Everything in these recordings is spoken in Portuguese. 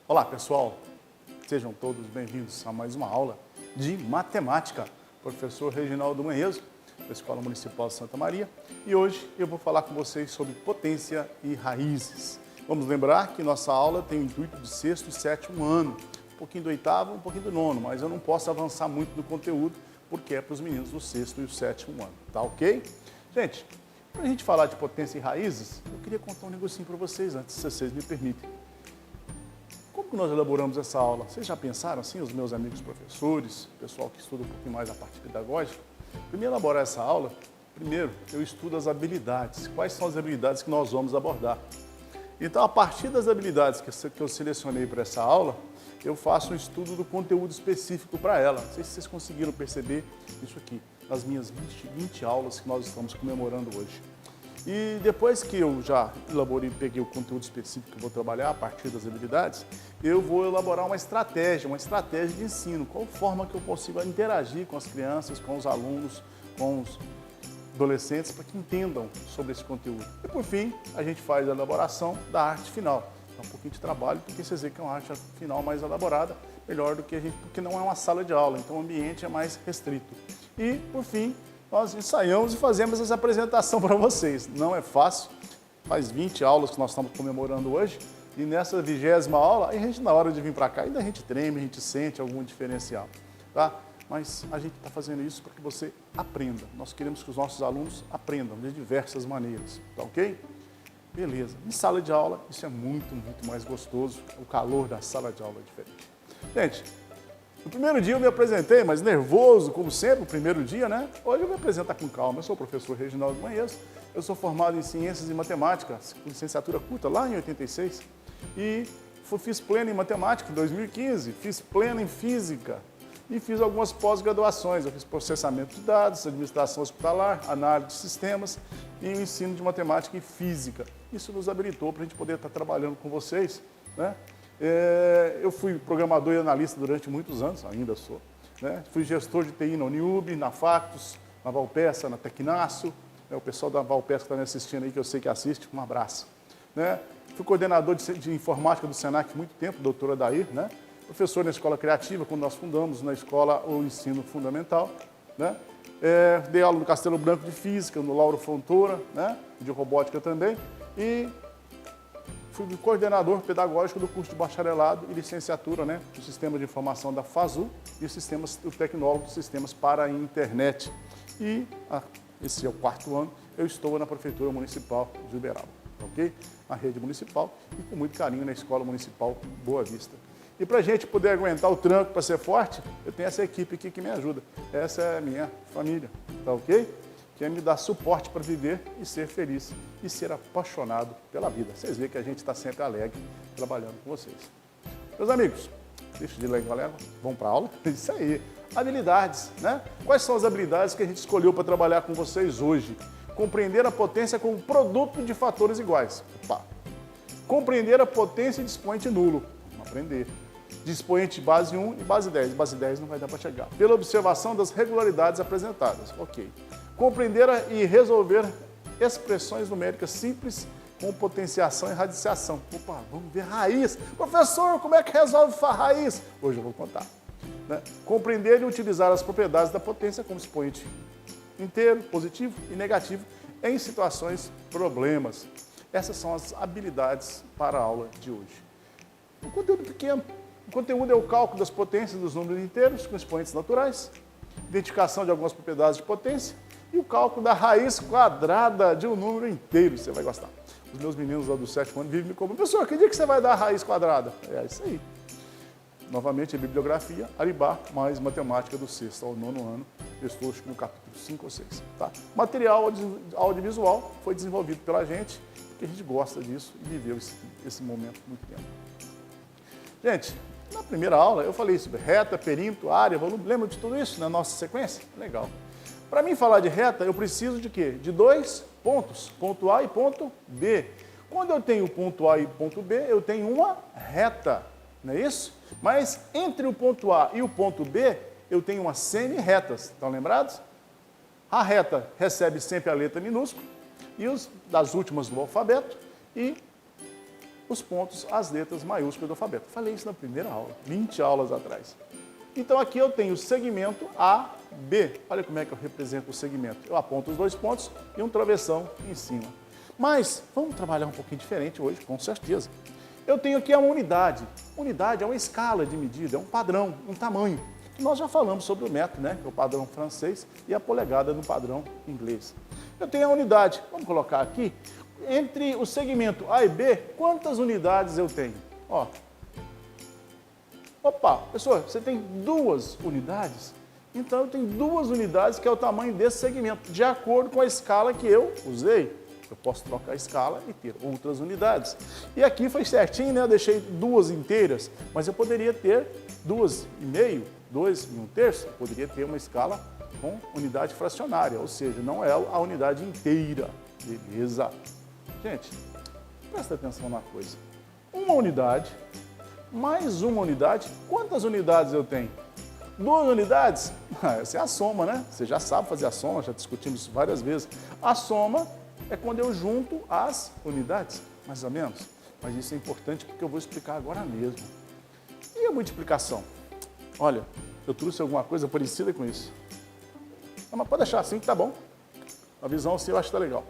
Olá pessoal, sejam todos bem-vindos a mais uma aula de matemática. Professor Reginaldo Manheso, da Escola Municipal de Santa Maria, e hoje eu vou falar com vocês sobre potência e raízes. Vamos lembrar que nossa aula tem o intuito de sexto e sétimo ano, um pouquinho do oitavo, um pouquinho do nono, mas eu não posso avançar muito no conteúdo porque é para os meninos do sexto e o sétimo ano, tá ok? Gente, para a gente falar de potência e raízes, eu queria contar um negocinho para vocês antes, se vocês me permitem. Como que nós elaboramos essa aula? Vocês já pensaram assim, os meus amigos professores, pessoal que estuda um pouquinho mais a parte pedagógica? Para elaborar essa aula, primeiro eu estudo as habilidades. Quais são as habilidades que nós vamos abordar? Então, a partir das habilidades que eu selecionei para essa aula, eu faço um estudo do conteúdo específico para ela. Não sei se vocês conseguiram perceber isso aqui, nas minhas 20 aulas que nós estamos comemorando hoje. E depois que eu já elaborei, peguei o conteúdo específico que eu vou trabalhar a partir das habilidades, eu vou elaborar uma estratégia de ensino. Qual forma que eu consigo interagir com as crianças, com os alunos, com os adolescentes, para que entendam sobre esse conteúdo. E por fim, a gente faz a elaboração da arte final. É um pouquinho de trabalho, porque vocês veem que é uma arte final mais elaborada, melhor do que a gente, porque não é uma sala de aula, então o ambiente é mais restrito. E, por fim, nós ensaiamos e fazemos essa apresentação para vocês. Não é fácil, faz 20 aulas que nós estamos comemorando hoje, e nessa 20ª aula, a gente, na hora de vir para cá, ainda a gente treme, a gente sente algum diferencial, tá? Mas a gente está fazendo isso para que você aprenda. Nós queremos que os nossos alunos aprendam de diversas maneiras, tá ok? Beleza. Em sala de aula, isso é muito mais gostoso, o calor da sala de aula é diferente. Gente, no primeiro dia eu me apresentei, mas nervoso, como sempre, o primeiro dia, né? Hoje eu vou me apresentar com calma. Eu sou o professor Reginaldo Manheso, eu sou formado em Ciências e Matemática, com licenciatura curta lá em 86, e fiz pleno em Matemática em 2015, fiz pleno em Física e fiz algumas pós-graduações. Eu fiz processamento de dados, administração hospitalar, análise de sistemas e o ensino de Matemática e Física. Isso nos habilitou para a gente poder estar trabalhando com vocês, né? Eu fui programador e analista durante muitos anos, ainda sou, né? Fui gestor de TI na Uniub, na Factus, na Valpeça, na Tecnasso, né? O pessoal da Valpeça que está me assistindo aí, que eu sei que assiste, um abraço, né? Fui coordenador de informática do Senac há muito tempo, doutora Dair, né? Professor na Escola Criativa, quando nós fundamos na escola o ensino fundamental, né? Dei aula no Castelo Branco de Física, no Lauro Fontoura, né? De Robótica também, e fui coordenador pedagógico do curso de bacharelado e licenciatura, né, do Sistema de Informação da FASU e o tecnólogo de sistemas para a internet. E esse é o 4º ano, eu estou na Prefeitura Municipal de Uberaba, ok? Na rede municipal e com muito carinho na Escola Municipal Boa Vista. E para a gente poder aguentar o tranco para ser forte, eu tenho essa equipe aqui que me ajuda. Essa é a minha família, tá ok? Que me dá suporte para viver e ser feliz e ser apaixonado pela vida. Vocês veem que a gente está sempre alegre trabalhando com vocês. Meus amigos, deixa de ler, galera. Vamos para a aula? Isso aí. Habilidades, né? Quais são as habilidades que a gente escolheu para trabalhar com vocês hoje? Compreender a potência como produto de fatores iguais. Opa. Compreender a potência de expoente nulo. Vamos aprender. De expoente base 1 e base 10. Base 10 não vai dar para chegar. Pela observação das regularidades apresentadas. Ok. Compreender e resolver expressões numéricas simples com potenciação e radiciação. Opa, vamos ver raiz. Professor, como é que resolve raiz? Hoje eu vou contar. Né? Compreender e utilizar as propriedades da potência como expoente inteiro, positivo e negativo em situações problemas. Essas são as habilidades para a aula de hoje. Um conteúdo pequeno. O conteúdo é o cálculo das potências dos números inteiros com expoentes naturais, identificação de algumas propriedades de potência, e o cálculo da raiz quadrada de um número inteiro. Você vai gostar. Os meus meninos lá do 7º ano vivem me cobrando. Professor, que dia que você vai dar a raiz quadrada? É isso aí. Novamente, a bibliografia, Aribá, mais matemática do 6º ao 9º ano. Eu estou no capítulo 5 ou 6. Tá? Material audiovisual foi desenvolvido pela gente, porque a gente gosta disso e viveu esse momento muito tempo. Gente, na primeira aula eu falei sobre reta, perímetro, área, volume. Lembra de tudo isso na nossa sequência? Legal. Para mim falar de reta, eu preciso de quê? De 2 pontos, ponto A e ponto B. Quando eu tenho ponto A e ponto B, eu tenho uma reta, não é isso? Mas entre o ponto A e o ponto B, eu tenho umas semi-retas, estão lembrados? A reta recebe sempre a letra minúscula, e das últimas do alfabeto, e os pontos, as letras maiúsculas do alfabeto. Falei isso na primeira aula, 20 aulas atrás. Então aqui eu tenho o segmento AB. Olha como é que eu represento o segmento. Eu aponto os 2 pontos e um travessão em cima. Mas vamos trabalhar um pouquinho diferente hoje, com certeza. Eu tenho aqui a unidade. Unidade é uma escala de medida, é um padrão, um tamanho. Nós já falamos sobre o metro, né? Que é o padrão francês, e a polegada no padrão inglês. Eu tenho a unidade. Vamos colocar aqui. Entre o segmento A e B, quantas unidades eu tenho? Ó. Opa, professor, você tem 2 unidades? Então eu tenho 2 unidades, que é o tamanho desse segmento, de acordo com a escala que eu usei. Eu posso trocar a escala e ter outras unidades. E aqui foi certinho, né? Eu deixei 2 inteiras, mas eu poderia ter 2,5, 2 e 1/3. Eu poderia ter uma escala com unidade fracionária, ou seja, não é a unidade inteira. Beleza? Gente, presta atenção numa coisa. Uma unidade, mais uma unidade, quantas unidades eu tenho? 2 unidades? Essa é a soma, né? Você já sabe fazer a soma, já discutimos isso várias vezes. A soma é quando eu junto as unidades, mais ou menos. Mas isso é importante porque eu vou explicar agora mesmo. E a multiplicação? Olha, eu trouxe alguma coisa parecida com isso. Não, mas pode deixar assim que tá bom. A visão assim eu acho que tá legal.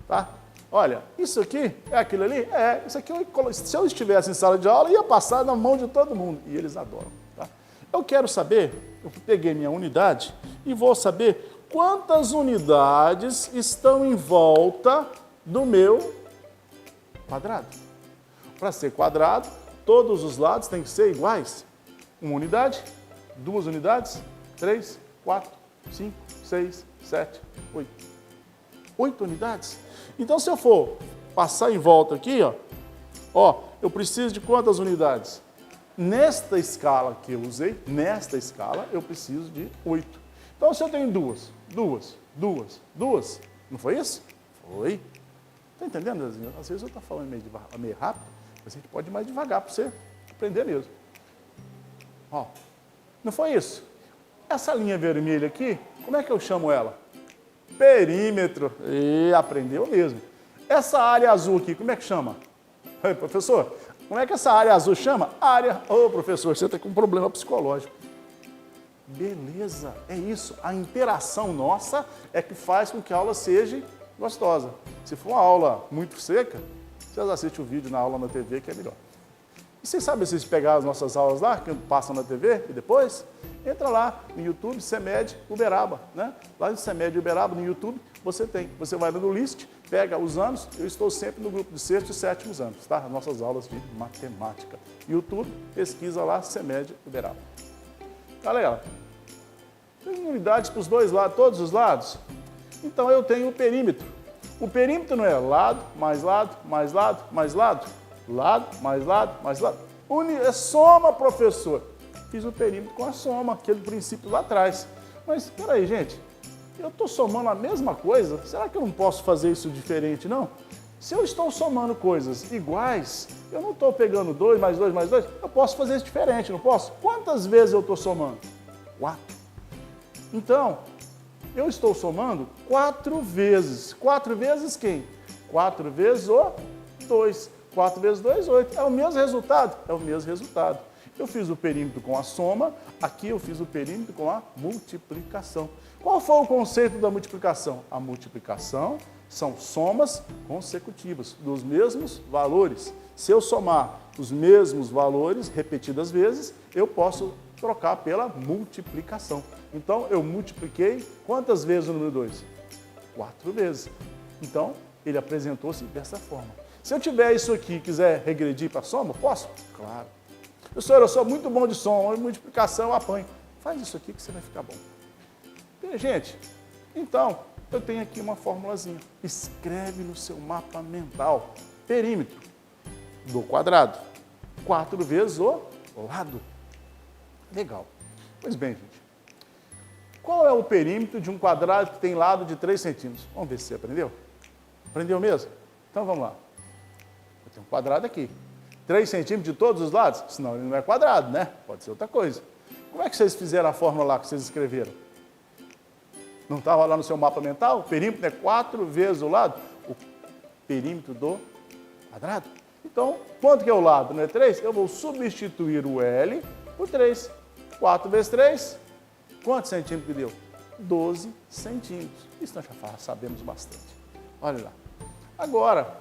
Tá? Olha, isso aqui é aquilo ali? É, isso aqui, se eu estivesse em sala de aula, ia passar na mão de todo mundo. E eles adoram. Tá? Eu quero saber, eu peguei minha unidade e vou saber quantas unidades estão em volta do meu quadrado. Para ser quadrado, todos os lados têm que ser iguais. 1 unidade, 2 unidades, 3, 4, 5, 6, 7, 8. 8 unidades. Então, se eu for passar em volta aqui, ó, eu preciso de quantas unidades? Nesta escala que eu usei, nesta escala, eu preciso de 8. Então, se eu tenho 2, não foi isso? Foi. Está entendendo, Zezinho? Às vezes eu estou falando meio rápido, mas a gente pode ir mais devagar para você aprender mesmo. Ó, não foi isso? Essa linha vermelha aqui, como é que eu chamo ela? Perímetro. E aprendeu mesmo. Essa área azul aqui, como é que chama? Ei, professor, como é que essa área azul chama? Área... Ô, professor, você está com um problema psicológico. Beleza, é isso. A interação nossa é que faz com que a aula seja gostosa. Se for uma aula muito seca, vocês assistem o vídeo na aula na TV, que é melhor. E vocês sabem, vocês pegaram as nossas aulas lá, que passam na TV, e depois, entra lá no YouTube, CEMED Uberaba, né? Lá no CEMED Uberaba, no YouTube, você tem. Você vai no list, pega os anos, eu estou sempre no grupo de 6º e 7º anos, tá? As nossas aulas de matemática. YouTube, pesquisa lá, CEMED Uberaba. Galera, tem unidades para os 2 lados, todos os lados? Então eu tenho o perímetro. O perímetro não é lado, mais lado, mais lado, mais lado. Lado, mais lado, mais lado. É soma, professor. Fiz o perímetro com a soma, aquele princípio lá atrás. Mas, espera aí, gente. Eu estou somando a mesma coisa? Será que eu não posso fazer isso diferente, não? Se eu estou somando coisas iguais, eu não estou pegando 2 mais 2 mais 2, eu posso fazer isso diferente, não posso? Quantas vezes eu estou somando? 4. Então, eu estou somando 4 vezes. 4 vezes quem? 4 vezes o 2. 4 vezes 2, 8. É o mesmo resultado? É o mesmo resultado. Eu fiz o perímetro com a soma, aqui eu fiz o perímetro com a multiplicação. Qual foi o conceito da multiplicação? A multiplicação são somas consecutivas dos mesmos valores. Se eu somar os mesmos valores repetidas vezes, eu posso trocar pela multiplicação. Então, eu multipliquei quantas vezes o número 2? 4 vezes. Então, ele apresentou-se dessa forma. Se eu tiver isso aqui e quiser regredir para a soma, posso? Claro. Professor, eu sou muito bom de soma, multiplicação eu apanho. Faz isso aqui que você vai ficar bom. Bem, gente, então, eu tenho aqui uma formulazinha. Escreve no seu mapa mental. Perímetro do quadrado. 4 vezes o lado. Legal. Pois bem, gente. Qual é o perímetro de um quadrado que tem lado de 3 centímetros? Vamos ver se você aprendeu. Aprendeu mesmo? Então, vamos lá. Eu tenho um quadrado aqui. 3 centímetros de todos os lados? Senão ele não é quadrado, né? Pode ser outra coisa. Como é que vocês fizeram a fórmula lá que vocês escreveram? Não estava lá no seu mapa mental? O perímetro é 4 vezes o lado? O perímetro do quadrado. Então, quanto que é o lado? Não é 3? Eu vou substituir o L por 3. 4 vezes 3, quantos centímetros que deu? 12 centímetros. Isso nós já sabemos bastante. Olha lá. Agora,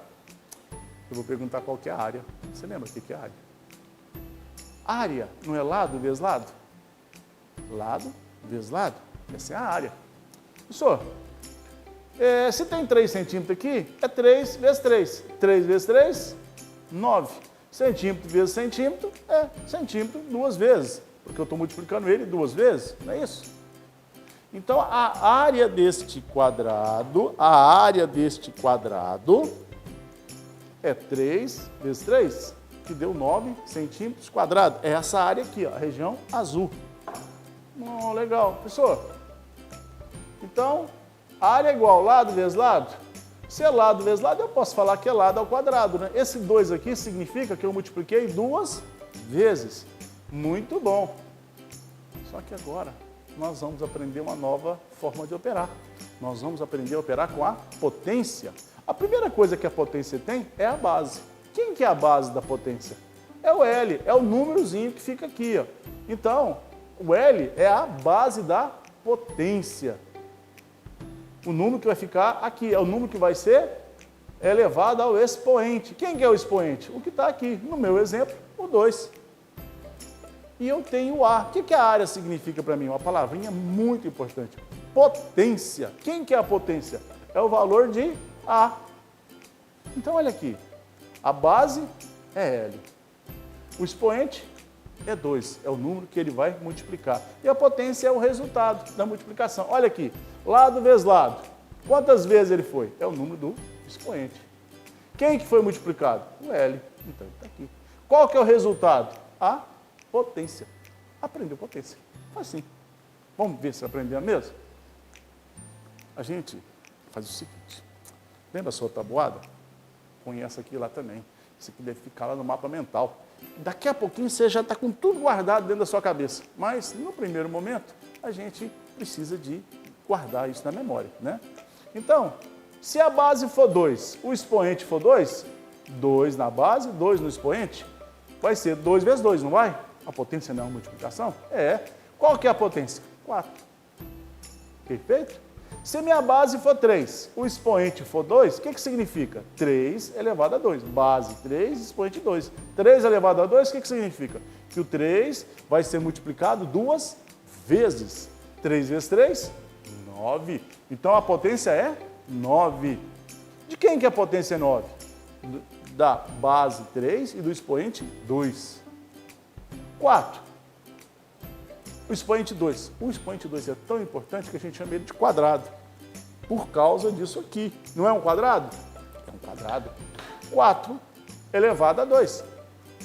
eu vou perguntar qual que é a área. Você lembra o que é área? Área não é lado vezes lado? Lado vezes lado. Essa é a área. Professor, se tem 3 centímetros aqui, é 3 vezes 3. 3 vezes 3, 9. Centímetro vezes centímetro é centímetro 2 vezes. Porque eu estou multiplicando ele 2 vezes, não é isso? Então, a área deste quadrado é 3 vezes 3, que deu 9 centímetros quadrados. É essa área aqui, ó, a região azul. Legal. Professor, então, área é igual lado vezes lado? Se é lado vezes lado, eu posso falar que é lado ao quadrado, né? Esse 2 aqui significa que eu multipliquei 2 vezes. Muito bom. Só que agora nós vamos aprender uma nova forma de operar. Nós vamos aprender a operar com a potência. A primeira coisa que a potência tem é a base. Quem que é a base da potência? É o L, é o númerozinho que fica aqui, ó. Então, o L é a base da potência. O número que vai ficar aqui é o número que vai ser elevado ao expoente. Quem que é o expoente? O que está aqui, no meu exemplo, o 2. E eu tenho o A. O que a área significa para mim? Uma palavrinha muito importante. Potência. Quem que é a potência? É o valor de A. Então, olha aqui. A base é L. O expoente é 2. É o número que ele vai multiplicar. E a potência é o resultado da multiplicação. Olha aqui. Lado vezes lado. Quantas vezes ele foi? É o número do expoente. Quem que foi multiplicado? O L. Então, está aqui. Qual que é o resultado? A potência. Aprendeu potência. Assim. Vamos ver se aprendeu mesmo? A gente faz o seguinte. Lembra a sua tabuada? Põe essa aqui lá também. Isso aqui deve ficar lá no mapa mental. Daqui a pouquinho você já está com tudo guardado dentro da sua cabeça. Mas, no primeiro momento, a gente precisa de guardar isso na memória, né? Então, se a base for 2, o expoente for 2, 2 na base, 2 no expoente, vai ser 2 vezes 2, não vai? A potência não é uma multiplicação? É. Qual que é a potência? 4. Perfeito? Se minha base for 3, o expoente for 2, o que significa? 3 elevado a 2. Base 3, expoente 2. 3 elevado a 2, o que significa? Que o 3 vai ser multiplicado 2 vezes. 3 vezes 3, 9. Então a potência é 9. De quem que a potência é 9? Da base 3 e do expoente 2. 4. O expoente 2. O expoente 2 é tão importante que a gente chama ele de quadrado. Por causa disso aqui. Não é um quadrado? É um quadrado. 4 elevado a 2.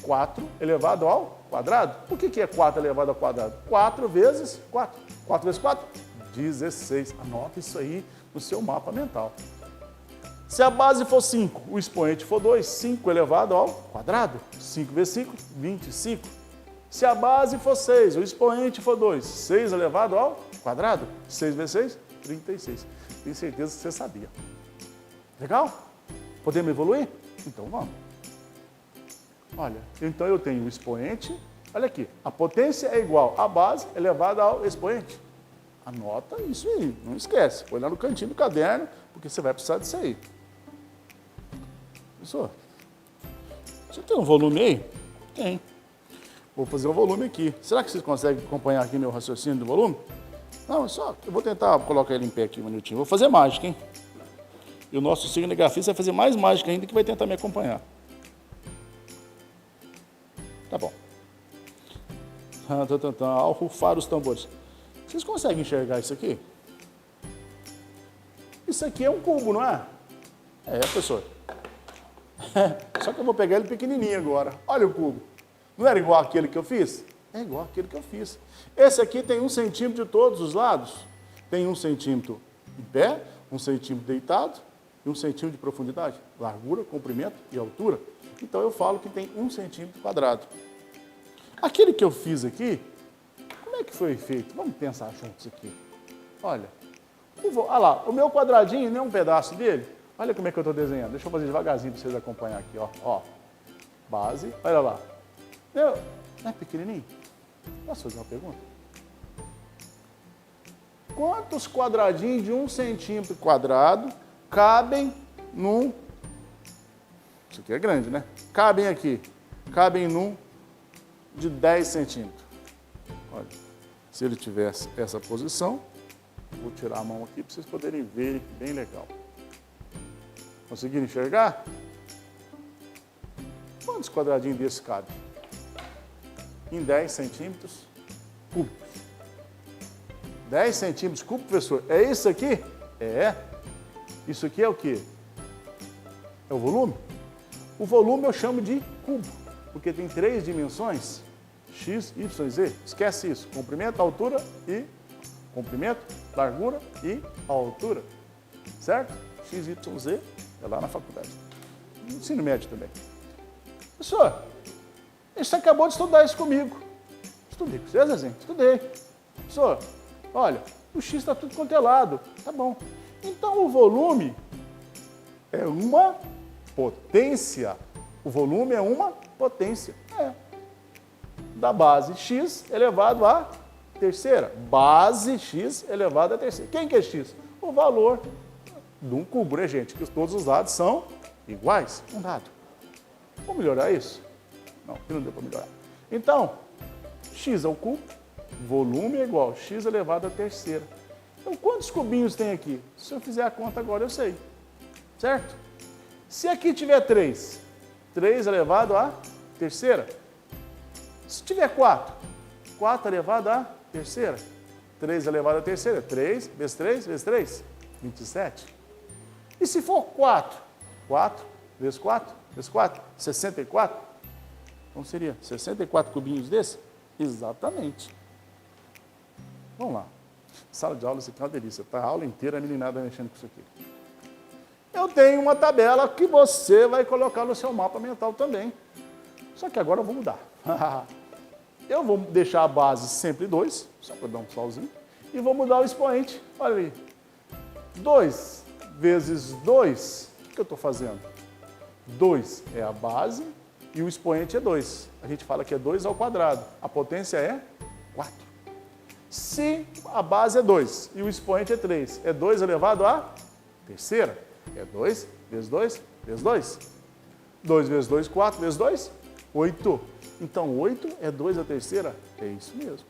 4 elevado ao quadrado. Por que é 4 elevado ao quadrado? 4 vezes 4. 4 vezes 4? 16. Anota isso aí no seu mapa mental. Se a base for 5, o expoente for 2, 5 elevado ao quadrado. 5 vezes 5, 25. Se a base for 6, o expoente for 2, 6 elevado ao quadrado. 6 vezes 6, 36. Tenho certeza que você sabia. Legal? Podemos evoluir? Então vamos. Olha, então eu tenho o expoente. Olha aqui, a potência é igual à base elevada ao expoente. Anota isso aí, não esquece. Põe lá no cantinho do caderno, porque você vai precisar disso aí. Professor, você tem um volume aí? Tem. Vou fazer o volume aqui. Será que vocês conseguem acompanhar aqui meu raciocínio do volume? Não, é só, eu vou tentar colocar ele em pé aqui um minutinho. Vou fazer mágica, hein? E o nosso cinegrafista vai fazer mais mágica ainda, que vai tentar me acompanhar. Tá bom. Ao rufar os tambores. Vocês conseguem enxergar isso aqui? Isso aqui é um cubo, não é? É, professor. Só que eu vou pegar ele pequenininho agora. Olha o cubo. Não era igual aquele que eu fiz? É igual aquele que eu fiz. Esse aqui tem 1 centímetro de todos os lados. Tem 1 centímetro em pé, 1 centímetro deitado e 1 centímetro de profundidade. Largura, comprimento e altura. Então eu falo que tem 1 centímetro quadrado. Aquele que eu fiz aqui, como é que foi feito? Vamos pensar juntos aqui. Olha, olha lá, o meu quadradinho não é um pedaço dele. Olha como é que eu estou desenhando. Deixa eu fazer devagarzinho para vocês acompanharem aqui. Ó. Base, olha lá. Não é pequenininho? Posso fazer uma pergunta? Quantos quadradinhos de 1 centímetro quadrado cabem num... Isso aqui é grande, né? Cabem aqui. Cabem num de 10 centímetros. Olha, se ele tivesse essa posição, vou tirar a mão aqui para vocês poderem ver bem legal. Conseguiram enxergar? Quantos quadradinhos desse cabe? Em 10 centímetros cúbicos. 10 centímetros cúbicos, professor, é isso aqui? É. Isso aqui é o quê? É o volume? O volume eu chamo de cubo, porque tem 3 dimensões, x, y, z. Esquece isso, comprimento, altura e... Comprimento, largura e altura. Certo? X, y, z, é lá na faculdade. No ensino médio também. Professor, você acabou de estudar isso comigo. Estudei com você, Zezinho? Estudei. Professor, olha, o x está tudo quanto é lado. Tá bom. Então o volume é uma potência. O volume é uma potência. É. Da base x elevado à terceira. Base x elevado à terceira. Quem que é x? O valor de um cubo, né, gente? Que todos os lados são iguais. Um dado. Vamos melhorar isso? Não, aqui não deu para melhorar. Então, x ao cubo, volume é igual a x elevado à terceira. Então, quantos cubinhos tem aqui? Se eu fizer a conta agora, eu sei. Certo? Se aqui tiver 3, 3 elevado à terceira. Se tiver 4, 4 elevado à terceira. 3 elevado à terceira. 3 vezes 3 vezes 3, 27. E se for 4, 4 vezes 4 vezes 4, 64. Então seria 64 cubinhos desse? Exatamente. Vamos lá. Sala de aula, isso aqui é uma delícia. Tá a aula inteira a meninada mexendo com isso aqui. Eu tenho uma tabela que você vai colocar no seu mapa mental também. Só que agora eu vou mudar. Eu vou deixar a base sempre 2, só para dar um solzinho, e vou mudar o expoente. Olha aí. 2 vezes 2, o que eu estou fazendo? 2 é a base e o expoente é 2. A gente fala que é 2 ao quadrado. A potência é 4. Se a base é 2 e o expoente é 3, é 2 elevado à terceira. É 2 vezes 2 vezes 2. 2 vezes 2, 4 vezes 2, 8. Então, 8 é 2 à terceira? É isso mesmo.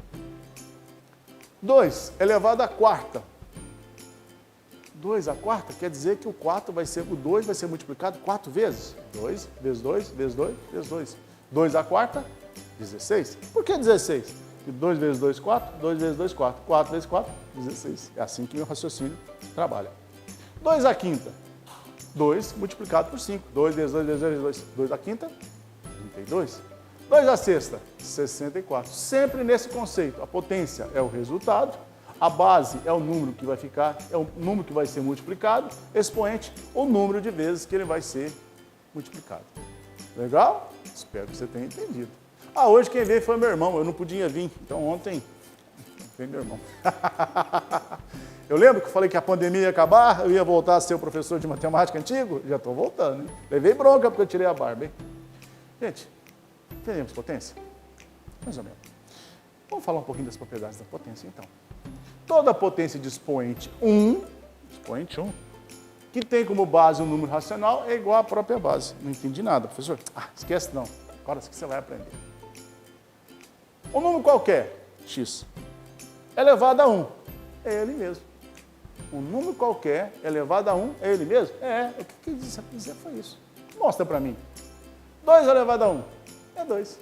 2 elevado à quarta. 2 à quarta quer dizer que o 2 vai ser multiplicado 4 vezes. 2 vezes 2 vezes 2 vezes 2. 2 à quarta, 16. Por que 16? Porque 2 vezes 2, 4. 2 vezes 2, 4. 4 vezes 4, 16. É assim que o meu raciocínio trabalha. 2 à quinta. 2 multiplicado por 5. 2 vezes 2 vezes 2 vezes 2. 2 à quinta, 32. 2 à sexta, 64. Sempre nesse conceito. A potência é o resultado. A base é o número que vai ficar, é o número que vai ser multiplicado. Expoente, o número de vezes que ele vai ser multiplicado. Legal? Espero que você tenha entendido. Ah, hoje quem veio foi meu irmão, eu não podia vir. Então ontem veio meu irmão. Eu lembro que eu falei que a pandemia ia acabar, eu ia voltar a ser o professor de matemática antigo. Já estou voltando, hein? Levei bronca porque eu tirei a barba, hein? Gente, entendemos potência? Mais ou menos. Vamos falar um pouquinho das propriedades da potência, então. Toda potência de expoente 1, que tem como base um número racional, é igual à própria base. Não entendi nada, professor. Ah, esquece não. Agora isso que você vai aprender. Um número qualquer, x, elevado a 1, é ele mesmo. Um número qualquer elevado a 1 é ele mesmo? É. O que quis dizer foi isso. Mostra para mim. 2 elevado a 1 é 2.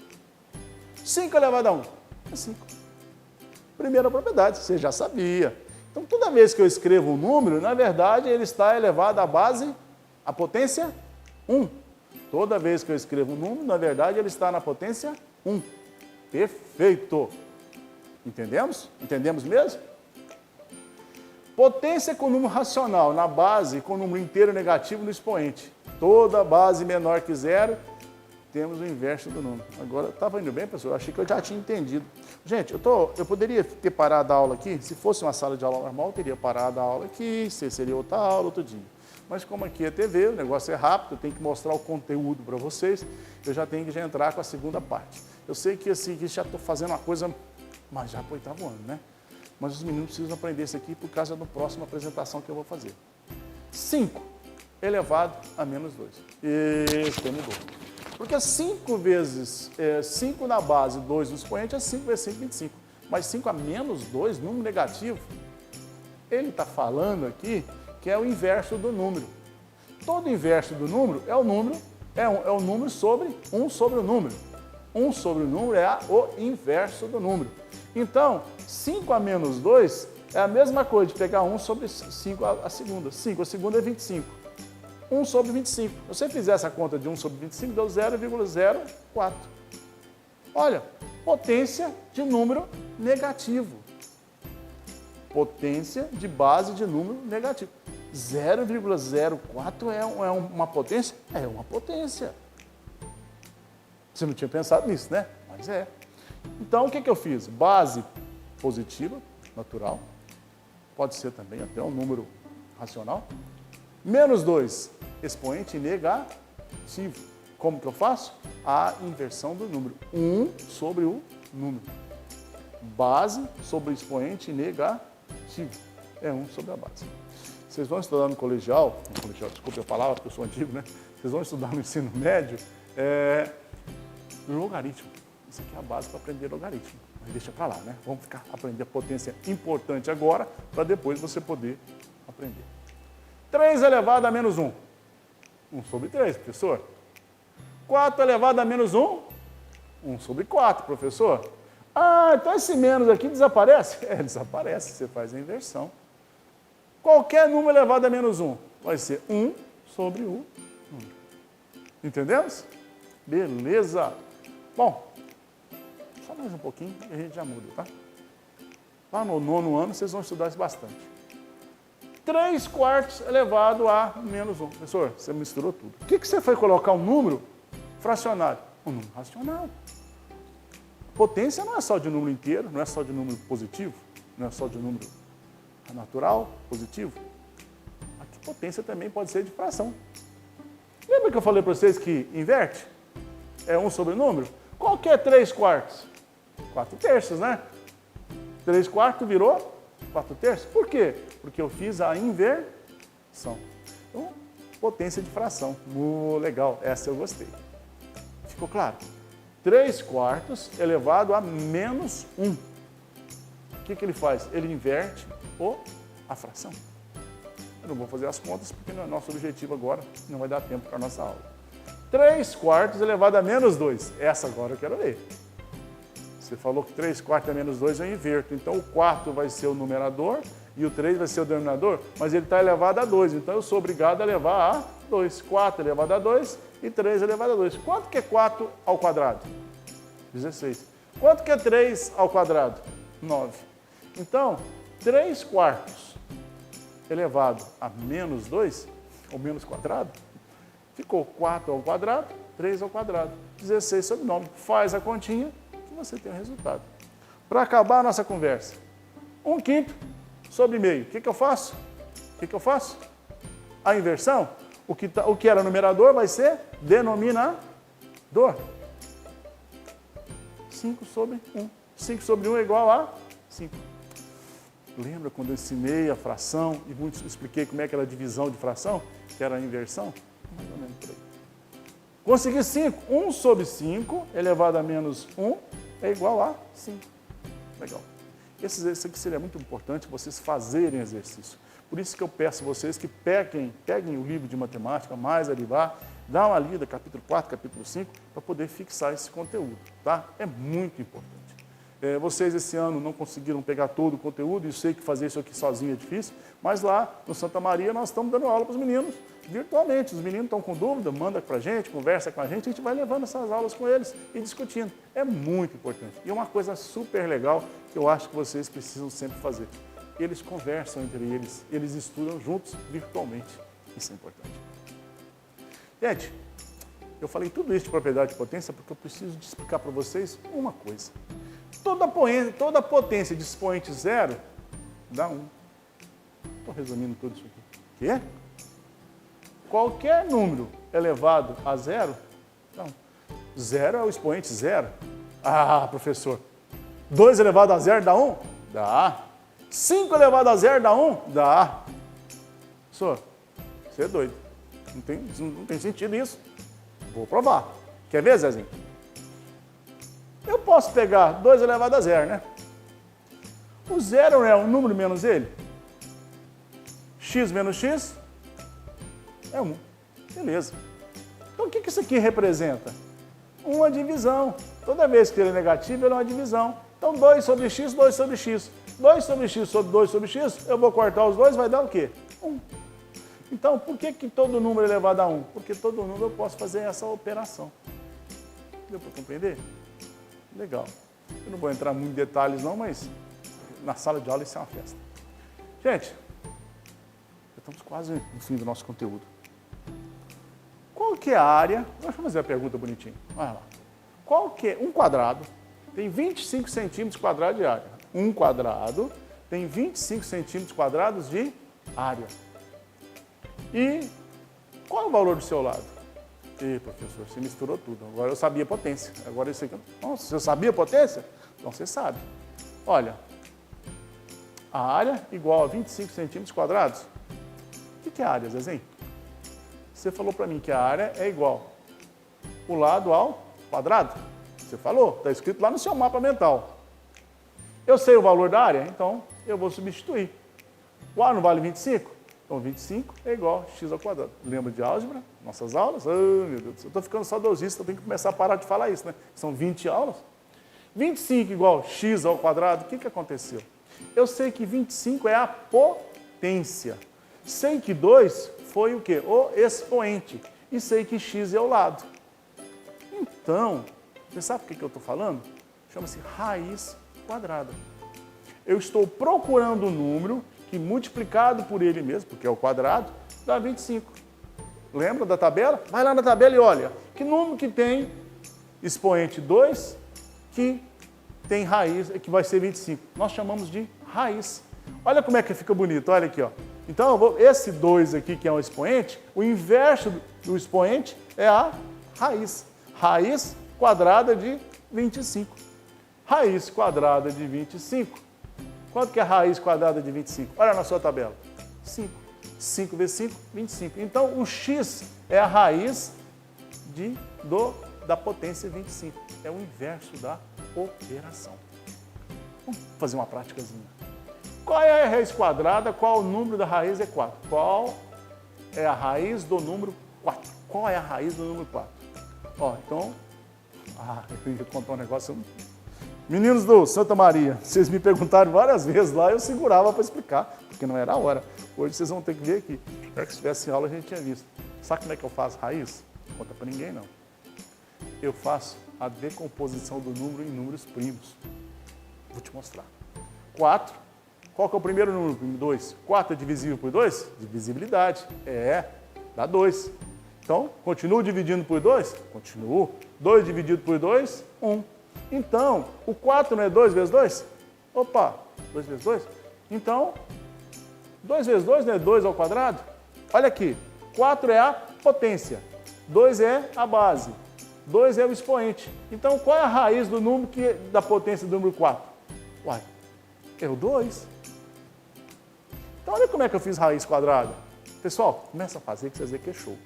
5 elevado a 1 é 5. Primeira propriedade, você já sabia. Então, toda vez que eu escrevo um número, na verdade, ele está elevado à base, à potência 1. Toda vez que eu escrevo um número, na verdade, ele está na potência 1. Perfeito. Entendemos? Entendemos mesmo? Potência com número racional na base, com número inteiro negativo no expoente. Toda base menor que 0, temos o inverso do número. Agora, estava indo bem, pessoal? Eu achei que eu já tinha entendido. Gente, eu poderia ter parado a aula aqui. Se fosse uma sala de aula normal, eu teria parado a aula aqui, seria outra aula, outro dia. Mas como aqui é TV, o negócio é rápido, eu tenho que mostrar o conteúdo para vocês, eu já tenho que já entrar com a segunda parte. Eu sei que assim, que já estou fazendo uma coisa, mas já para o 8º ano, né? Mas os meninos precisam aprender isso aqui por causa da próxima apresentação que eu vou fazer. 5 elevado a menos 2. Este mudou. Porque 5 vezes 5 na base, 2 no expoente, é 5 vezes 5, 25. Mas 5 a menos 2, número negativo, ele está falando aqui que é o inverso do número. Todo inverso do número é o número, é o número sobre 1 sobre o número. 1 sobre o número é o inverso do número. Então, 5 a menos 2 é a mesma coisa de pegar 1 sobre 5 a segunda. 5 a segunda é 25. 1 sobre 25. Se você fizer essa conta de 1 sobre 25, deu 0,04. Olha, potência de número negativo. Potência de base de número negativo. 0,04 é uma potência? É uma potência. Você não tinha pensado nisso, né? Mas é. Então, o que eu fiz? Base positiva, natural. Pode ser também até um número racional. Menos 2, expoente negativo. Como que eu faço? A inversão do número. 1 sobre o número. Base sobre o expoente negativo. É 1 sobre a base. Vocês vão estudar no colegial, desculpe a palavra, porque eu sou antigo, né? Vocês vão estudar no ensino médio, logaritmo. Isso aqui é a base para aprender logaritmo. Mas deixa para lá, né? Vamos aprender a potência importante agora, para depois você poder aprender. 3 elevado a menos 1. 1 sobre 3, professor. 4 elevado a menos 1. 1 sobre 4, professor. Ah, então esse menos aqui desaparece? Desaparece, você faz a inversão. Qualquer número elevado a menos 1 vai ser 1 sobre o 1. Entendemos? Beleza. Bom, só mais um pouquinho e a gente já muda, tá? Lá no 9º ano vocês vão estudar isso bastante. 3 quartos elevado a menos 1. Professor, você misturou tudo. O que você foi colocar um número fracionário? Um número racional. Potência não é só de número inteiro, não é só de número positivo, não é só de número natural, positivo. Aqui potência também pode ser de fração. Lembra que eu falei para vocês que inverte? É 1 sobre o número? Qual que é 3 quartos? 4 terços, né? 3 quartos virou 4 terços. Por quê? Porque eu fiz a inversão. Então, potência de fração. Legal, essa eu gostei. Ficou claro? 3 quartos elevado a menos 1. O que ele faz? Ele inverte a fração. Eu não vou fazer as contas porque não é nosso objetivo agora, não vai dar tempo para a nossa aula. 3 quartos elevado a menos 2. Essa agora eu quero ver. Você falou que 3 quartos a menos 2 eu inverto. Então o quarto vai ser o numerador e o 3 vai ser o denominador, mas ele está elevado a 2. Então eu sou obrigado a levar a 2. 4 elevado a 2 e 3 elevado a 2. Quanto que é 4 ao quadrado? 16. Quanto que é 3 ao quadrado? 9. Então, 3 quartos elevado a menos 2, ou menos quadrado, ficou 4 ao quadrado, 3 ao quadrado. 16 sobre 9. Faz a continha que você tem o resultado. Para acabar a nossa conversa, 1/5 sobre meio. O que eu faço? A inversão. O que era numerador vai ser denominador. 5 sobre 1. 5 sobre 1 é igual a 5. Lembra quando eu ensinei a fração e expliquei como é que era a divisão de fração? Que era a inversão? Mais ou menos por aí. Consegui 5. 1 sobre 5 elevado a menos 1 é igual a 5. Legal. Esse aqui seria muito importante vocês fazerem exercício. Por isso que eu peço a vocês que peguem o livro de matemática, mais Alivar, dá uma lida, capítulo 4, capítulo 5, para poder fixar esse conteúdo, tá? É muito importante. Vocês esse ano não conseguiram pegar todo o conteúdo, e eu sei que fazer isso aqui sozinho é difícil, mas lá no Santa Maria nós estamos dando aula para os meninos virtualmente. Os meninos estão com dúvida, manda para a gente, conversa com a gente vai levando essas aulas com eles e discutindo. É muito importante. E uma coisa super legal que eu acho que vocês precisam sempre fazer. Eles conversam entre eles estudam juntos virtualmente. Isso é importante. Gente, eu falei tudo isso de propriedade de potência porque eu preciso de explicar para vocês uma coisa. Toda potência de expoente zero dá 1. Estou resumindo tudo isso aqui. Quê? qualquer número elevado a zero, não, zero é o expoente zero. Ah, professor, 2 elevado a zero dá 1? Dá. 5 elevado a zero dá 1? Dá. Professor, você é doido. Não tem sentido isso. Vou provar. Quer ver, Zezinho? Eu posso pegar 2 elevado a zero, né? O zero é um número menos ele. X menos x é 1. Beleza. Então, o que isso aqui representa? Uma divisão. Toda vez que ele é negativo, ele é uma divisão. Então, 2 sobre x, 2 sobre x. 2 sobre x sobre 2 sobre x, eu vou cortar os dois, vai dar o quê? 1. Então, por que todo número é elevado a 1? Porque todo número eu posso fazer essa operação. Deu para compreender? Legal. Eu não vou entrar muito em detalhes não, mas na sala de aula isso é uma festa. Gente, já estamos quase no fim do nosso conteúdo. Qual que é a área? Deixa eu fazer a pergunta bonitinha. Vai lá. Qual que é um quadrado? Tem 25 centímetros quadrados de área. Um quadrado tem 25 centímetros quadrados de área. E qual é o valor do seu lado? Ih, professor, você misturou tudo. Agora eu sabia a potência. Agora isso aqui. Nossa, você sabia a potência? Então você sabe. Olha, a área igual a 25 centímetros quadrados. O que é a área, Zezinho? Você falou para mim que a área é igual o lado ao quadrado. Você falou, está escrito lá no seu mapa mental. Eu sei o valor da área, então eu vou substituir. O A não vale 25? Então 25 é igual a x ao quadrado. Lembra de álgebra? Nossas aulas? Oh, meu Deus do céu, eu estou ficando saudosista, eu tenho que começar a parar de falar isso, né? São 20 aulas. 25 igual a x ao quadrado, o que aconteceu? Eu sei que 25 é a potência. Sei que 2 foi o quê? O expoente. E sei que x é o lado. Então, você sabe o que eu estou falando? Chama-se raiz quadrada. Eu estou procurando um número que multiplicado por ele mesmo, porque é o quadrado, dá 25. Lembra da tabela? Vai lá na tabela e olha. Que número que tem expoente 2 que tem raiz, que vai ser 25? Nós chamamos de raiz. Olha como é que fica bonito, olha aqui, ó. Então, esse 2 aqui, que é um expoente, o inverso do expoente é a raiz. Raiz quadrada de 25. Raiz quadrada de 25. Quanto que é a raiz quadrada de 25? Olha na sua tabela. 5. 5 vezes 5, 25. Então, o x é a raiz da potência 25. É o inverso da operação. Vamos fazer uma práticazinha. Qual é a raiz quadrada? Qual o número da raiz é 4? Qual é a raiz do número 4? Qual é a raiz do número 4? Ó, então... eu ia contar um negócio... Meninos do Santa Maria, vocês me perguntaram várias vezes lá, eu segurava para explicar, porque não era a hora. Hoje vocês vão ter que ver aqui. Se tivesse aula, a gente tinha visto. Sabe como é que eu faço raiz? Não conta para ninguém, não. Eu faço a decomposição do número em números primos. Vou te mostrar. 4. Qual que é o primeiro número? 2. 4 é divisível por 2? Divisibilidade. Dá 2. Então, continuo dividindo por 2? Continuo. 2 dividido por 2? 1. Então, o 4 não é 2 vezes 2? Opa, 2 vezes 2? Então, 2 vezes 2 não é 2 ao quadrado? Olha aqui, 4 é a potência, 2 é a base, 2 é o expoente. Então, qual é a raiz do número da potência do número 4? Uai, é o 2. Então, olha como é que eu fiz raiz quadrada. Pessoal, começa a fazer que vocês vão ver que é show.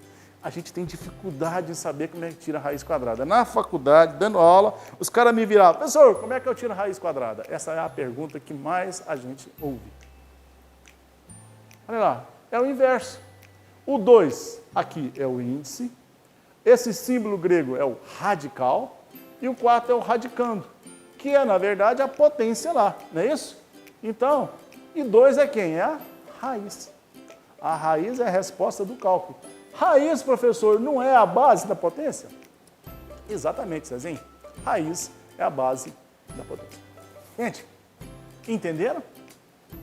A gente tem dificuldade em saber como é que tira a raiz quadrada. Na faculdade, dando aula, os caras me viravam, professor, como é que eu tiro a raiz quadrada? Essa é a pergunta que mais a gente ouve. Olha lá, é o inverso. O 2 aqui é o índice, esse símbolo grego é o radical e o 4 é o radicando, que é, na verdade, a potência lá, não é isso? Então, e 2 é quem? É a raiz. A raiz é a resposta do cálculo. Raiz, professor, não é a base da potência? Exatamente, Cezinho. Raiz é a base da potência. Gente, entenderam?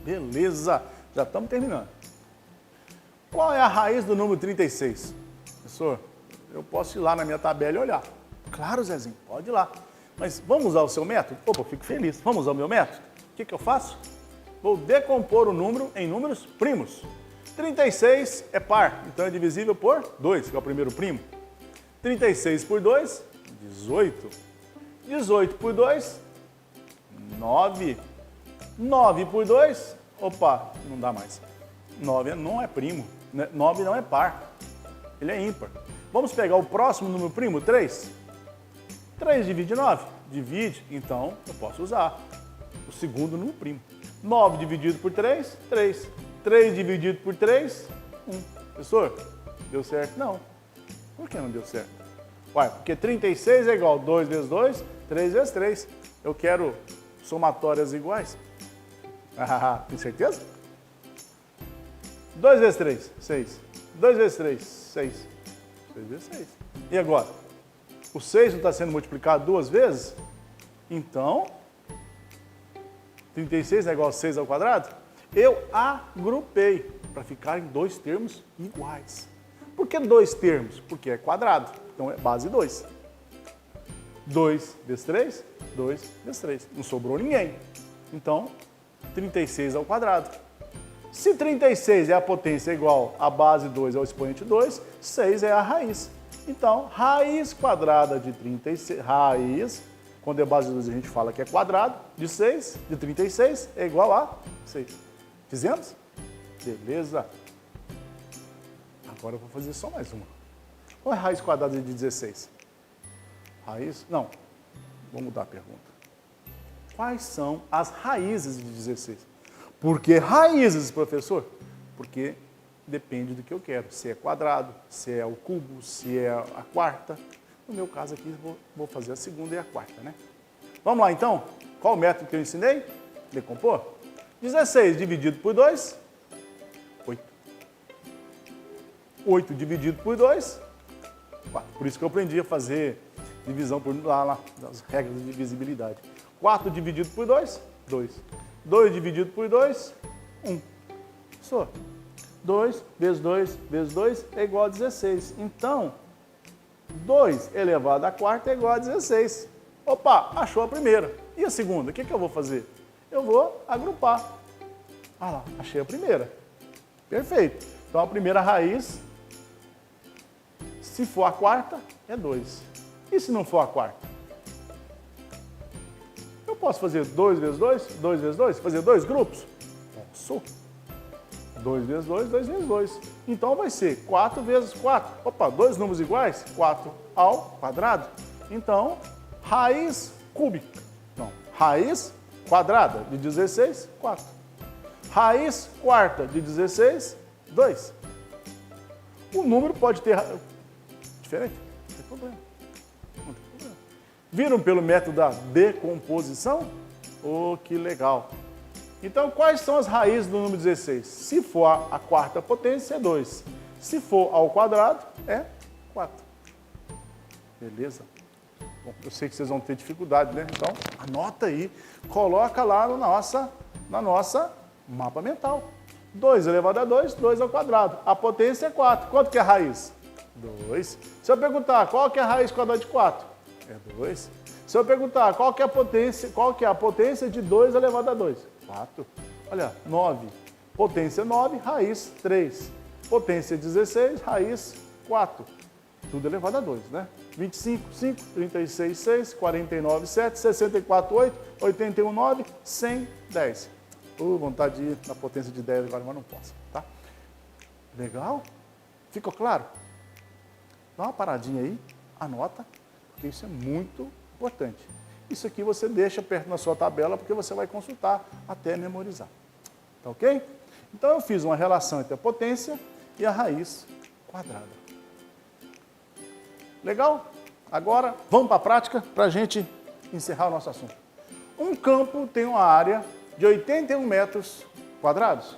Beleza, já estamos terminando. Qual é a raiz do número 36? Professor, eu posso ir lá na minha tabela e olhar. Claro, Zezinho, pode ir lá. Mas vamos usar o seu método? Opa, eu fico feliz. Vamos usar o meu método? O que eu faço? Vou decompor o número em números primos. 36 é par, então é divisível por 2, que é o primeiro primo. 36 por 2, 18. 18 por 2, 9. 9 por 2, opa, não dá mais. 9 não é primo, 9 não é par, ele é ímpar. Vamos pegar o próximo número primo, 3. 3 divide 9? Divide, então eu posso usar o segundo número primo. 9 dividido por 3, 3. 3 dividido por 3, 1. Professor, deu certo? Não. Por que não deu certo? Ué, porque 36 é igual a 2 vezes 2, 3 vezes 3. Eu quero somatórias iguais. Tem certeza? 2 vezes 3, 6. 2 vezes 3, 6. 6 vezes 6. E agora? O 6 não está sendo multiplicado duas vezes? Então, 36 é igual a 6 ao quadrado? Eu agrupei para ficar em dois termos iguais. Por que dois termos? Porque é quadrado, então é base 2. 2 vezes 3, 2 vezes 3. Não sobrou ninguém. Então, 36 ao quadrado. Se 36 é a potência igual a base 2 ao expoente 2, 6 é a raiz. Então, raiz quadrada de 36, raiz, quando é base 2 a gente fala que é quadrado, de 6, de 36 é igual a 6. Fizemos? Beleza. Agora eu vou fazer só mais uma. Qual é a raiz quadrada de 16? Raiz? Não. Vou mudar a pergunta. Quais são as raízes de 16? Por que raízes, professor? Porque depende do que eu quero. Se é quadrado, se é o cubo, se é a quarta. No meu caso aqui, vou fazer a segunda e a quarta, né? Vamos lá, então? Qual o método que eu ensinei? Decompor? 16 dividido por 2, 8. 8 dividido por 2, 4. Por isso que eu aprendi a fazer divisão por lá das regras de divisibilidade. 4 dividido por 2, 2. 2 dividido por 2, 1. Só. 2 vezes 2 vezes 2 é igual a 16. Então, 2 elevado à quarta é igual a 16. Opa, achou a primeira. E a segunda? O que eu vou fazer? Eu vou agrupar. Ah lá, achei a primeira. Perfeito. Então, a primeira raiz, se for a quarta, é 2. E se não for a quarta? Eu posso fazer 2 vezes 2, 2 vezes 2, fazer dois grupos? Posso. 2 vezes 2, 2 vezes 2. Então, vai ser 4 vezes 4. Opa, dois números iguais? 4 ao quadrado. Então, raiz cúbica. Não, raiz quadrada de 16, 4. Raiz quarta de 16, 2. O número pode ter diferente? Não tem problema. Não tem problema. Viram pelo método da decomposição? Oh, que legal. Então, quais são as raízes do número 16? Se for a quarta potência, é 2. Se for ao quadrado, é 4. Beleza? Bom, eu sei que vocês vão ter dificuldade, né? Então, anota aí, coloca lá na nossa mapa mental. 2 elevado a 2, 2 ao quadrado. A potência é 4. Quanto que é a raiz? 2. Se eu perguntar qual que é a raiz quadrada de 4? É 2. Se eu perguntar qual que é a potência de 2 elevado a 2? 4. Olha, 9. Potência 9, raiz 3. Potência 16, raiz 4. Tudo elevado a 2, né? 25, 5, 36, 6, 49, 7, 64, 8, 81, 9, 100, 10. Vontade de ir na potência de 10 agora, mas não posso, tá? Legal? Ficou claro? Dá uma paradinha aí, anota, porque isso é muito importante. Isso aqui você deixa perto na sua tabela, porque você vai consultar até memorizar. Tá ok? Então, eu fiz uma relação entre a potência e a raiz quadrada. Legal? Agora, vamos para a prática para a gente encerrar o nosso assunto. Um campo tem uma área de 81 metros quadrados.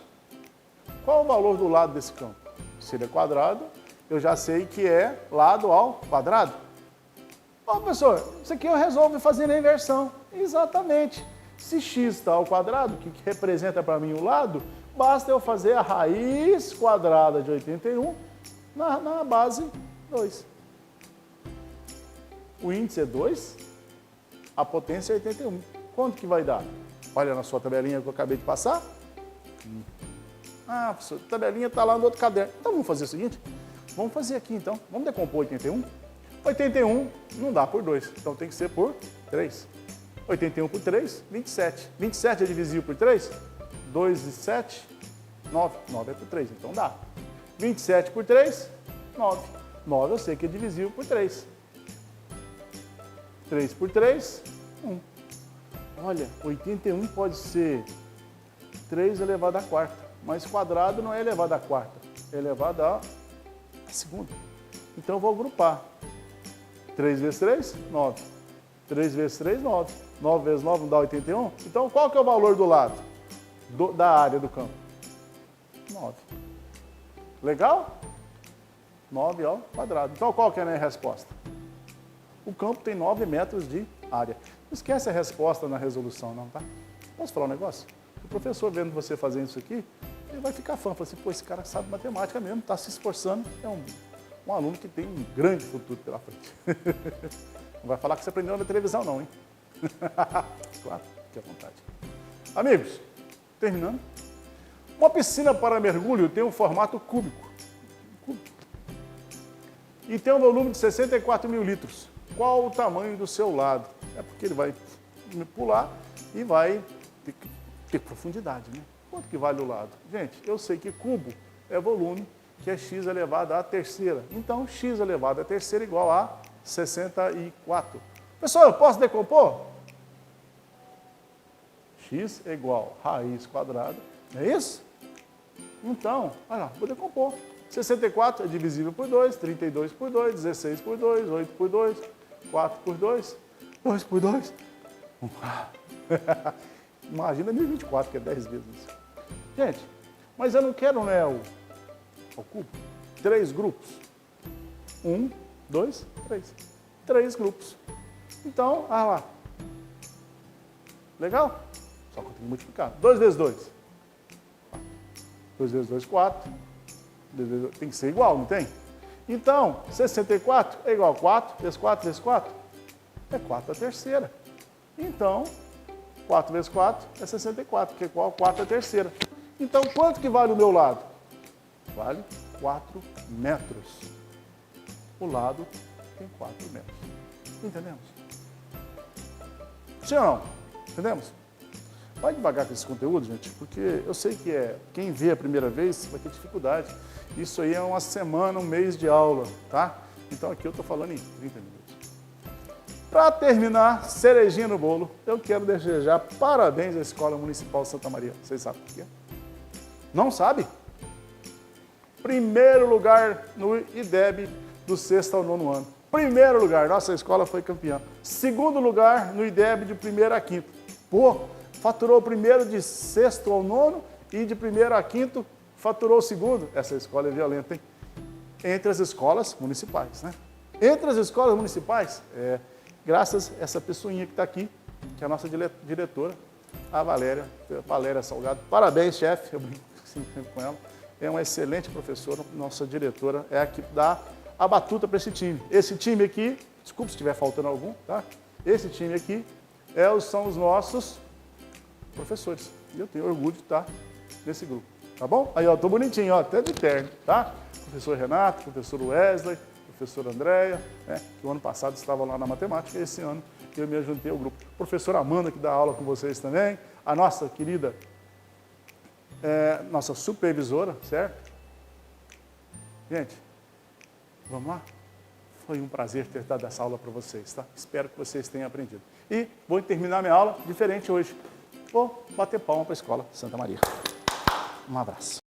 Qual o valor do lado desse campo? Se ele é quadrado, eu já sei que é lado ao quadrado. Bom, professor, isso aqui eu resolvo fazer na inversão. Exatamente. Se x está ao quadrado, que representa para mim o lado, basta eu fazer a raiz quadrada de 81 na base 2. O índice é 2, a potência é 81. Quanto que vai dar? Olha na sua tabelinha que eu acabei de passar. Ah, professor, a tabelinha está lá no outro caderno. Então vamos fazer o seguinte, vamos fazer aqui então, vamos decompor 81? 81 não dá por 2, então tem que ser por 3. 81 por 3, 27. 27 é divisível por 3? 2 e 7, 9. 9 é por 3, então dá. 27 por 3, 9. 9 eu sei que é divisível por 3. 3 por 3, 1. Olha, 81 pode ser 3 elevado à quarta, mas quadrado não é elevado à quarta, é elevado à segunda. Então eu vou agrupar. 3 vezes 3, 9. 3 vezes 3, 9. 9 vezes 9 não dá 81? Então qual que é o valor do lado da área do campo? 9. Legal? 9 ao quadrado. Então qual que é a minha resposta? O campo tem 9 metros de área. Não esquece a resposta na resolução não, tá? Posso falar um negócio? O professor vendo você fazendo isso aqui, ele vai ficar fã. Fala assim, pô, esse cara sabe matemática mesmo, está se esforçando. É um aluno que tem um grande futuro pela frente. Não vai falar que você aprendeu na televisão não, hein? Claro, fique à vontade. Amigos, terminando. Uma piscina para mergulho tem um formato cúbico. E tem um volume de 64 mil litros. Qual o tamanho do seu lado? É porque ele vai pular e vai ter profundidade, né? Quanto que vale o lado? Gente, eu sei que cubo é volume, que é x elevado à terceira. Então, x elevado à terceira igual a 64. Pessoal, eu posso decompor? X é igual a raiz quadrada, não é isso? Então, olha lá, vou decompor. 64 é divisível por 2, 32 por 2, 16 por 2, 8 por 2, 4 por 2, 2 por 2. Imagina 1024, que é 10 vezes isso. Gente, mas eu não quero, né, o cubo. 3 grupos. 1, 2, 3. 3 grupos. Então, olha lá. Legal? Só que eu tenho que multiplicar. 2 vezes 2. 2 vezes 2, 4. 2 vezes 2, tem que ser igual, não tem? Então, 64 é igual a 4 vezes 4 vezes 4. É 4 à terceira. Então, 4 vezes 4 é 64, que é igual a 4 à terceira. Então, quanto que vale o meu lado? Vale 4 metros. O lado tem 4 metros. Entendemos? Sim ou não? Entendemos? Vai devagar com esse conteúdo, gente, porque eu sei que quem vê a primeira vez vai ter dificuldade. Isso aí é uma semana, um mês de aula, tá? Então aqui eu estou falando em 30 minutos. Para terminar, cerejinha no bolo, eu quero desejar parabéns à Escola Municipal de Santa Maria. Vocês sabem o que é? Não sabe? Primeiro lugar no IDEB do 6º ao 9º ano. Primeiro lugar, nossa escola foi campeã. Segundo lugar no IDEB de 1º a 5º. Pô, faturou o primeiro de 6º ao 9º e de 1º a 5º faturou o segundo. Essa escola é violenta, hein? Entre as escolas municipais, né? Entre as escolas municipais, graças a essa pessoinha que está aqui, que é a nossa diretora, a Valéria Salgado. Parabéns, chefe, eu brinco sempre com ela. É uma excelente professora, nossa diretora, é a que dá a batuta para esse time. Esse time aqui, desculpa se estiver faltando algum, tá? Esse time aqui são os nossos professores. E eu tenho orgulho de estar nesse grupo, tá bom? Aí, ó, tô bonitinho, ó, até de terno, tá? Professor Renato, professor Wesley, professora Andréia, né, que o ano passado estava lá na matemática, e esse ano eu me juntei ao grupo. Professora Amanda, que dá aula com vocês também, a nossa querida, nossa supervisora, certo? Gente, vamos lá? Foi um prazer ter dado essa aula para vocês, tá? Espero que vocês tenham aprendido. E vou terminar minha aula diferente hoje. Vou bater palma para a Escola Santa Maria. Um abraço.